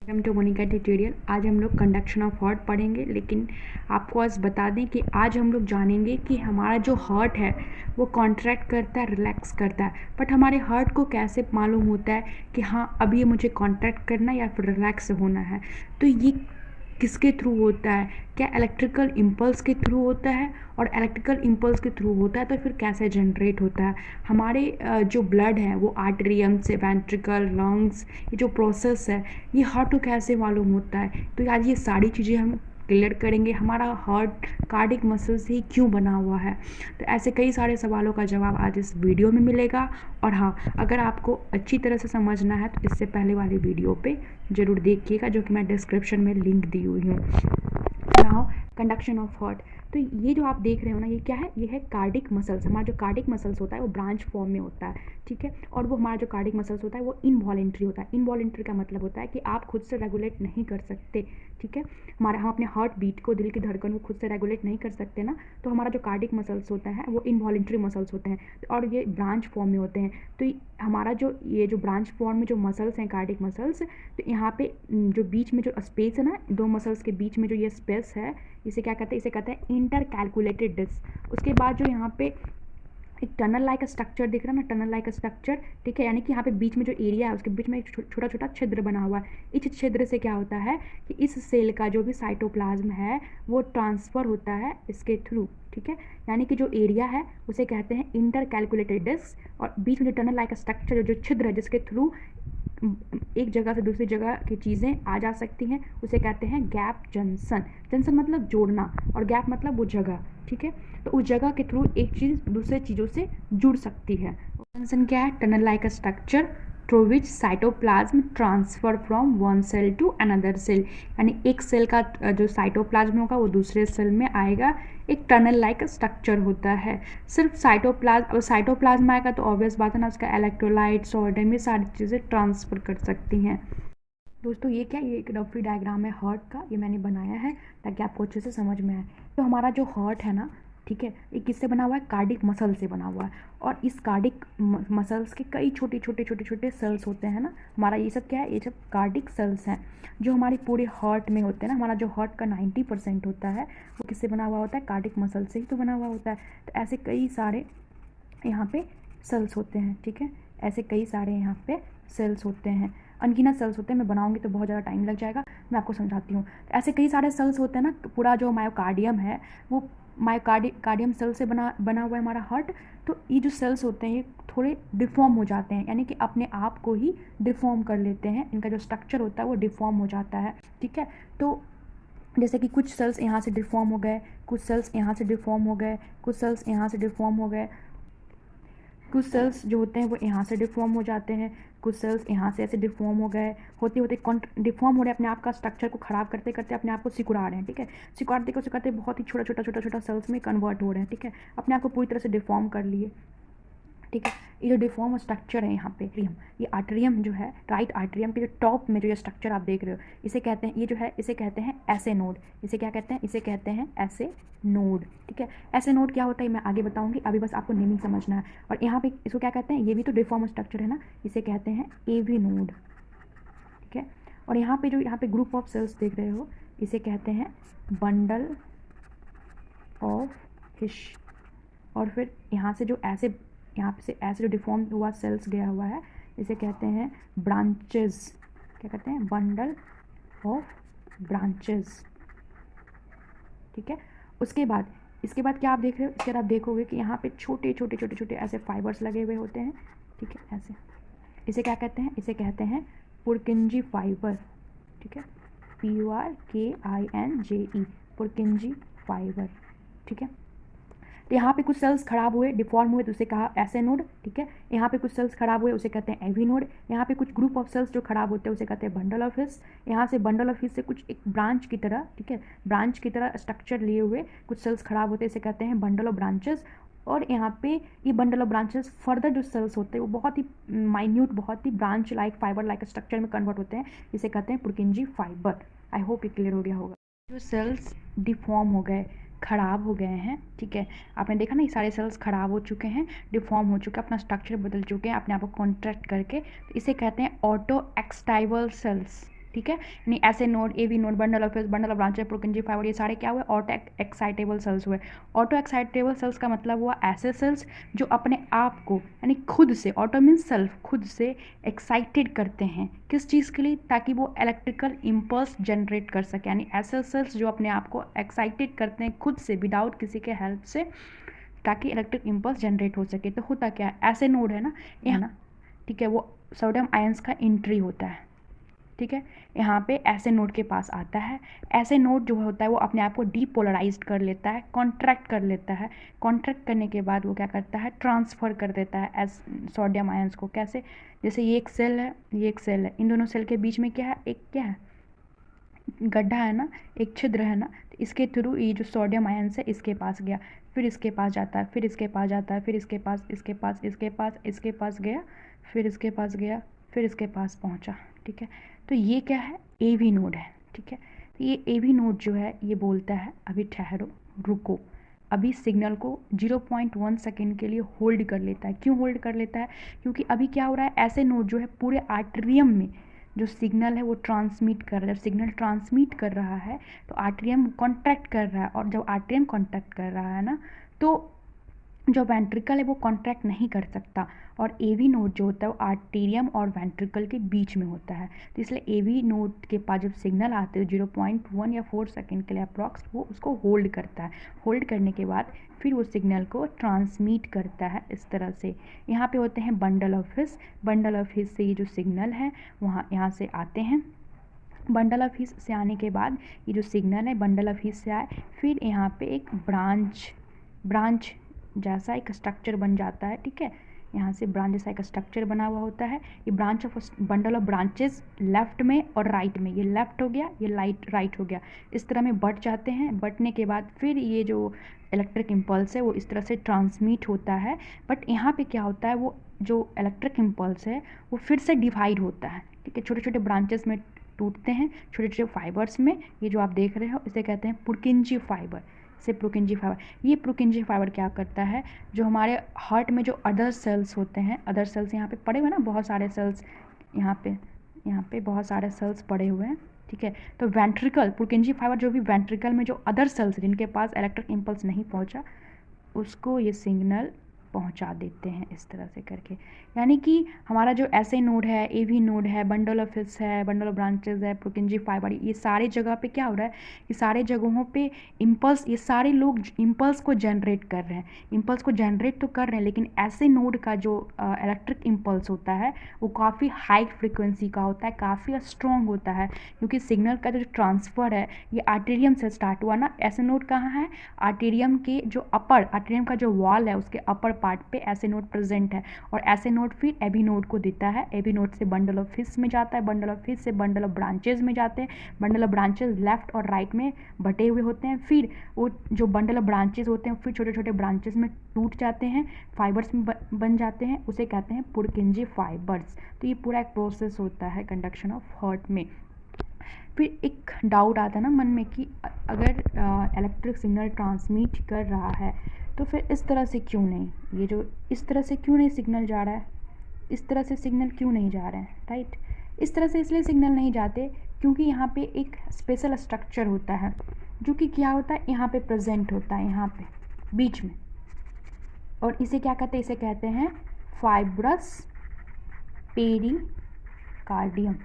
Welcome to Monika tutorial. आज हम लोग कंडक्शन ऑफ हार्ट पढ़ेंगे, लेकिन आपको आज बता दें कि आज हम लोग जानेंगे कि हमारा जो हार्ट है वो कॉन्ट्रैक्ट करता है, रिलैक्स करता है। बट हमारे हार्ट को कैसे मालूम होता है कि हाँ अब ये मुझे कॉन्ट्रैक्ट करना है या फिर रिलैक्स होना है? तो ये किसके थ्रू होता है? क्या इलेक्ट्रिकल इम्पल्स के थ्रू होता है? और इलेक्ट्रिकल इम्पल्स के थ्रू होता है तो फिर कैसे जनरेट होता है? हमारे जो ब्लड है वो आर्टेरियम से वेंट्रिकल, लंग्स, ये जो प्रोसेस है ये हार्ट को कैसे मालूम होता है? तो आज ये सारी चीज़ें हम क्लियर करेंगे। हमारा हार्ट कार्डिक मसल से ही क्यों बना हुआ है? तो ऐसे कई सारे सवालों का जवाब आज इस वीडियो में मिलेगा। और हाँ, अगर आपको अच्छी तरह से समझना है तो इससे पहले वाली वीडियो पे ज़रूर देखिएगा, जो कि मैं डिस्क्रिप्शन में लिंक दी हुई हूँ। Now conduction of heart. तो ये जो आप देख रहे हो ना, ये क्या है? ये है कार्डिक मसल्स। हमारा जो कार्डिक मसल्स होता है वो ब्रांच फॉर्म में होता है, ठीक है। और वो हमारा जो कार्डिक मसल्स होता है वो इनवॉलेंट्री होता है। इनवॉलेंट्री का मतलब होता है कि आप खुद से रेगुलेट नहीं कर सकते, ठीक है। हम अपने हार्ट बीट को, दिल की धड़कन को खुद से रेगुलेट नहीं कर सकते ना, तो हमारा जो कार्डिक मसल्स होता है वो इनवॉलेंट्री मसल्स होते हैं और ये ब्रांच फॉर्म में होते हैं। तो हमारा ये जो ब्रांच फॉर्म में जो मसल्स हैं, कार्डिक मसल्स, तो यहाँ पे जो बीच में जो स्पेस है ना, दो मसल्स के बीच में जो ये स्पेस है, इसे क्या कहते हैं? इसे कहते हैं इंटर कैलकुलेटेड डिस्क। उसके बाद जो यहाँ पे एक टनल लाइक स्ट्रक्चर दिख रहा है ना, टनल लाइक स्ट्रक्चर, ठीक है। यानी कि यहाँ पे बीच में जो एरिया है उसके बीच में एक छोटा छोटा छिद्र बना हुआ है। इस छिद्र से क्या होता है कि इस सेल का जो भी साइटोप्लाज्म है वो ट्रांसफ़र होता है इसके थ्रू, ठीक है। यानी कि जो एरिया है उसे कहते हैं इंटर कैलकुलेटेड डिस्क, और बीच में जो टनल लाइक स्ट्रक्चर, जो छिद्र है जिसके थ्रू एक जगह से दूसरी जगह की चीज़ें आ जा सकती हैं, उसे कहते हैं गैप जंक्शन। जंक्शन मतलब जोड़ना और गैप मतलब वो जगह, ठीक है। तो उस जगह के थ्रू एक चीज़ दूसरे चीज़ों से जुड़ सकती है। जंक्शन क्या है? Tunnel like structure through which cytoplasm transfer from one cell to another cell. यानी एक सेल का जो साइटोप्लाज्म होगा वो दूसरे सेल में आएगा, एक टनल लाइक स्ट्रक्चर होता है। सिर्फ साइटोप्लाज्म आएगा तो ऑब्वियस बात है ना, उसका इलेक्ट्रोलाइट, सोडियम, ये सारी चीज़ें ट्रांसफ़र कर सकती हैं। दोस्तों ये क्या, ये एक रफली डायग्राम है हार्ट का, ये मैंने बनाया है ताकि आपको अच्छे से समझ में आए। तो हमारा जो हार्ट है ना, ठीक है, ये किससे बना हुआ है? कार्डिक मसल से बना हुआ है। और इस कार्डिक मसल्स के कई छोटे छोटे छोटे छोटे सेल्स होते हैं ना। हमारा ये सब क्या है? ये सब कार्डिक सेल्स हैं जो हमारे पूरे हार्ट में होते हैं ना। हमारा जो हार्ट का 90% होता है वो किससे बना हुआ होता है? कार्डिक मसल से ही तो बना हुआ होता है। तो ऐसे कई सारे यहाँ पे सेल्स होते हैं, ठीक है। ऐसे कई सारे यहाँ पे सेल्स होते हैं, अनगिनत सेल्स होते हैं। मैं बनाऊंगी तो बहुत ज़्यादा टाइम लग जाएगा, मैं आपको समझाती हूँ। तो ऐसे कई सारे सेल्स होते हैं ना। तो पूरा जो मायोकार्डियम है वो मायोकार्डियम सेल से बना हुआ है हमारा हार्ट। तो ये जो सेल्स होते हैं ये थोड़े डिफॉर्म हो जाते हैं, यानी कि अपने आप को ही डिफॉर्म कर लेते हैं। इनका जो स्ट्रक्चर होता है वो डिफॉर्म हो जाता है, ठीक है। तो जैसे कि कुछ सेल्स यहाँ से डिफॉर्म हो गए, कुछ सेल्स यहाँ से डिफॉर्म हो गए, कुछ सेल्स यहाँ से डिफॉर्म हो गए, कुछ सेल्स जो होते हैं वो यहाँ से डिफॉर्म हो जाते हैं, कुछ सेल्स यहाँ से ऐसे डिफॉर्म हो गए, होते होते डिफॉर्म हो रहे हैं, अपने आप का स्ट्रक्चर को ख़राब करते करते अपने आप को सिकुड़ा रहे हैं, ठीक है। सिकुड़ते बहुत ही छोटा छोटा छोटा छोटा सेल्स में कन्वर्ट हो रहे हैं, ठीक है। अपने आप को पूरी तरह से डिफॉर्म कर लिए, ठीक है। ये जो डिफॉर्म स्ट्रक्चर है यहाँ पे, ये आर्टेरियम जो है, राइट आर्टेरियम के जो टॉप में जो ये स्ट्रक्चर आप देख रहे हो, इसे कहते हैं, ये जो है इसे कहते हैं ऐसे नोड। इसे क्या कहते हैं? इसे कहते हैं ऐसे नोड, ठीक है। ऐसे नोड क्या होता है मैं आगे बताऊंगी, अभी बस आपको नेमिंग समझना है। और यहाँ पे इसको क्या कहते हैं? ये भी तो डिफॉर्म स्ट्रक्चर है ना, इसे कहते हैं एवी नोड, ठीक है। और यहाँ पे जो यहाँ पे ग्रुप ऑफ सेल्स देख रहे हो, इसे कहते हैं बंडल ऑफ हिश। और फिर यहाँ से जो ऐसे, यहाँ से ऐसे जो डिफॉर्म हुआ सेल्स गया हुआ है, इसे कहते हैं ब्रांचेस। क्या कहते हैं? बंडल ऑफ ब्रांचेस, ठीक है। इसके बाद क्या आप देख रहे हो? इसके बाद आप देखोगे कि यहाँ पे छोटे छोटे छोटे छोटे ऐसे फाइबर्स लगे हुए होते हैं, ठीक है, ऐसे। इसे क्या कहते हैं? इसे कहते हैं पुरकिंजी फाइबर, ठीक है। PURKINGE, पुरकिंजी फाइबर, ठीक है। तो यहाँ पे कुछ सेल्स खराब हुए, डिफॉर्म हुए, तो उसे कहा ऐसे नोड, ठीक है। यहाँ पे कुछ सेल्स खराब हुए, उसे कहते हैं एवी नोड। यहाँ पे कुछ ग्रुप ऑफ सेल्स जो खराब होते हैं उसे कहते हैं बंडल ऑफ हिस। यहाँ से बंडल ऑफ हिस से कुछ एक ब्रांच की तरह, ठीक है, ब्रांच की तरह स्ट्रक्चर लिए हुए कुछ सेल्स खराब होते हैं, इसे कहते हैं बंडल ऑफ ब्रांचेस। और यहाँ पे ये बंडल ऑफ ब्रांचेस फर्दर जो सेल्स होते हैं वो बहुत ही माइन्यूट, बहुत ही branch like, fibre like structure में कन्वर्ट होते हैं, इसे कहते हैं पुरकिंजी फाइबर। आई होप ये क्लियर हो गया होगा। जो सेल्स डिफॉर्म हो गए, खराब हो गए हैं, ठीक है, आपने देखा ना, ये सारे सेल्स खराब हो चुके हैं, डिफॉर्म हो चुके हैं, अपना स्ट्रक्चर बदल चुके हैं अपने आप को कॉन्ट्रैक्ट करके, तो इसे कहते हैं ऑटो एक्सटाइवल सेल्स, ठीक है। यानी ऐसे node, AV node, bundle of hills, bundle of branches, Purkinje fibre, ये सारे क्या हुए? ऑटो एक्साइटेबल सेल्स हुए। ऑटो एक्साइटेबल सेल्स का मतलब हुआ ऐसे सेल्स जो अपने आप को यानी खुद से, ऑटो मीन्स सेल्फ, खुद से एक्साइटेड करते हैं किस चीज़ के लिए? ताकि वो इलेक्ट्रिकल इम्पल्स जनरेट कर सके। यानी ऐसे सेल्स जो अपने आप को एक्साइटेड करते हैं खुद से विदाउट किसी के हेल्प से, ताकि इलेक्ट्रिक इम्पल्स जनरेट हो सके। तो होता क्या है, ऐसे नोड है ना, ये ना, ठीक है, वो सोडियम आयंस का एंट्री होता है, ठीक है, यहाँ पे ऐसे नोड के पास आता है। ऐसे नोड जो होता है वो अपने आप को डीपोलराइज्ड कर लेता है, कॉन्ट्रैक्ट कर लेता है। कॉन्ट्रैक्ट करने के बाद वो क्या करता है? ट्रांसफ़र कर देता है एस सोडियम आयंस को। कैसे? जैसे ये एक सेल है, ये एक सेल है, इन दोनों सेल के बीच में क्या है? एक क्या है? गड्ढा है ना, एक छिद्र है ना, तो इसके थ्रू ये जो सोडियम आयंस है इसके पास गया, फिर इसके पास जाता है, फिर इसके पास जाता है, फिर इसके पास, इसके पास, इसके पास, इसके पास गया, फिर इसके पास गया, फिर इसके पास पहुंचा, ठीक है। तो ये क्या है? एवी नोड है, ठीक है। तो ये एवी नोड जो है ये बोलता है अभी ठहरो, रुको, अभी सिग्नल को 0.1 सेकेंड के लिए होल्ड कर लेता है। क्यों होल्ड कर लेता है? क्योंकि अभी क्या हो रहा है, ऐसे नोड जो है पूरे आर्टेरियम में जो सिग्नल है वो ट्रांसमिट कर रहा है। जब सिग्नल ट्रांसमिट कर रहा है तो आर्टेरियम कॉन्ट्रैक्ट कर रहा है, और जब आर्टेरियम कॉन्ट्रैक्ट कर रहा है ना, तो जो वेंट्रिकल है वो कॉन्ट्रैक्ट नहीं कर सकता, और एवी नोड जो होता है वो आर्टेरियम और वेंट्रिकल के बीच में होता है। तो इसलिए एवी नोड के पास जब सिग्नल आते हैं 0.1 या 4 सेकेंड के लिए अप्रॉक्स, वो उसको होल्ड करता है। होल्ड करने के बाद फिर वो सिग्नल को ट्रांसमिट करता है इस तरह से। यहाँ पे होते हैं bundle of his. Bundle of his से ये जो सिग्नल है वहाँ यहाँ से आते हैं। बंडल ऑफ हिस से आने के बाद ये जो सिग्नल है बंडल ऑफ हिस से आए, फिर यहाँ पे एक ब्रांच जैसा एक स्ट्रक्चर बन जाता है, ठीक है। यहाँ से ब्रांच जैसा एक स्ट्रक्चर बना हुआ होता है। ये branch of bundle of branches left में और राइट में, ये लेफ्ट हो गया, ये राइट हो गया, इस तरह में बट जाते हैं। बटने के बाद फिर ये जो इलेक्ट्रिक इम्पल्स है वो इस तरह से ट्रांसमिट होता है। बट यहाँ पे क्या होता है, वो जो इलेक्ट्रिक इम्पल्स है वो फिर से डिवाइड होता है, ठीक है, छोटे छोटे ब्रांचेस में टूटते हैं, छोटे छोटे फाइबर्स में। ये जो आप देख रहे हो इसे कहते हैं पुरकिंजी फाइबर, से पुरकिंजी फाइबर। ये पुरकिंजी फाइबर क्या करता है, जो हमारे हार्ट में जो अदर सेल्स होते हैं, अदर सेल्स यहाँ पे पड़े हुए ना, बहुत सारे सेल्स यहाँ पे बहुत सारे सेल्स पड़े हुए हैं, ठीक है। तो वेंट्रिकल, पुरकिंजी फाइबर जो भी वेंट्रिकल में जो अदर सेल्स जिनके पास इलेक्ट्रिक इम्पल्स नहीं पहुँचा, उसको ये सिग्नल पहुंचा देते हैं इस तरह से करके। यानी कि हमारा जो ऐसे नोड है, एवी नोड है, बंडल ऑफ हिस है, बंडल ऑफ ब्रांचेस है, पुरकिंजी फाइबर, ये सारे जगह पे क्या हो रहा है, ये सारे जगहों पे इम्पल्स, ये सारे लोग इम्पल्स को जनरेट कर रहे हैं। इम्पल्स को जनरेट तो कर रहे हैं, लेकिन ऐसे नोड का जो इलेक्ट्रिक इम्पल्स होता है वो काफ़ी हाई फ्रिक्वेंसी का होता है, काफ़ी स्ट्रॉन्ग होता है, क्योंकि सिग्नल का जो ट्रांसफ़र है ये आर्टेरियम से स्टार्ट हुआ ना। ऐसे नोड कहाँ है? आर्टेरियम के जो आर्टेरियम का जो वॉल है उसके अपर पार्ट पे ऐसे नोड प्रेजेंट है, और ऐसे नोड फिर एबी नोड को देता है। एबी नोड से बंडल ऑफ हिस में जाता है, बंडल ऑफ हिस से बंडल ऑफ ब्रांचेज में जाते हैं। बंडल ऑफ ब्रांचेज लेफ्ट और राइट में बटे हुए होते हैं। फिर वो जो बंडल ऑफ ब्रांचेज होते हैं फिर छोटे छोटे ब्रांचेज में टूट जाते हैं, फाइबर्स में बन जाते हैं, उसे कहते हैं पुरकिंजी फाइबर्स। तो ये पूरा एक प्रोसेस होता है कंडक्शन ऑफ हार्ट में। फिर एक डाउट आता है ना मन में कि अगर इलेक्ट्रिक सिग्नल ट्रांसमिट कर रहा है तो फिर इस तरह से क्यों नहीं, ये जो इस तरह से क्यों नहीं सिग्नल जा रहा है, इस तरह से सिग्नल क्यों नहीं जा रहे हैं, राइट। इस तरह से इसलिए सिग्नल नहीं जाते क्योंकि यहाँ पे एक स्पेशल स्ट्रक्चर होता है जो कि क्या होता है, यहाँ पे प्रेजेंट होता है, यहाँ पे बीच में, और इसे क्या कहते हैं, इसे कहते हैं फाइब्रस पेरिकार्डियम।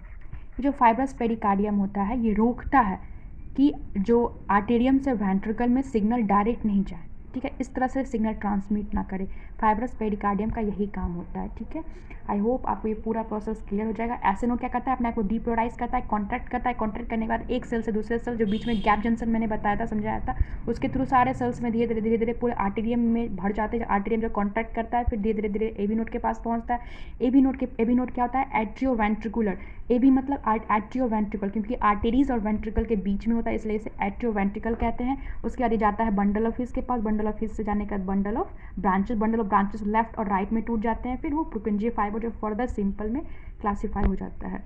जो फाइब्रस पेरिकार्डियम होता है ये रोकता है कि जो आर्टेरियम से वेंट्रिकल में सिग्नल डायरेक्ट नहीं जाए, ठीक है, इस तरह से सिग्नल ट्रांसमिट ना करे। फाइब्रस पेरिकार्डियम का यही काम होता है, ठीक है। आई होप आपको ये पूरा प्रोसेस क्लियर हो जाएगा। ऐसे नोड क्या करता है, अपने आप को डीपोलराइज करता है, कॉन्ट्रैक्ट करता है, कॉन्ट्रैक्ट करने के बाद एक सेल से दूसरे सेल, जो बीच में गैप जंक्शन मैंने बताया था, समझाया था, उसके थ्रू सारे सेल्स में धीरे धीरे पूरे आर्टेरियम में भर जाते हैं। आर्टेरियम जो कॉन्ट्रैक्ट करता है फिर धीरे धीरे एबी नोड के पास पहुंचता है। एबी नोड क्या होता है, एट्रियो वेंट्रिकुलर। एबी मतलब एट्रियो वेंट्रिकल, क्योंकि आर्टेरीज और वेंट्रिकल के बीच में होता है इसलिए इसे एट्रियो वेंट्रिकल कहते हैं। उसके बाद जाता है बंडल ऑफ हिस के पास, बंडल ऑफ हिस से जाने के बाद बंडल ऑफ ब्रांचेस लेफ्ट और राइट में टूट जाते हैं। फिर वो पुरकिंजी फाइबर जो फर्दर सिंपल में क्लासीफाई हो जाता है।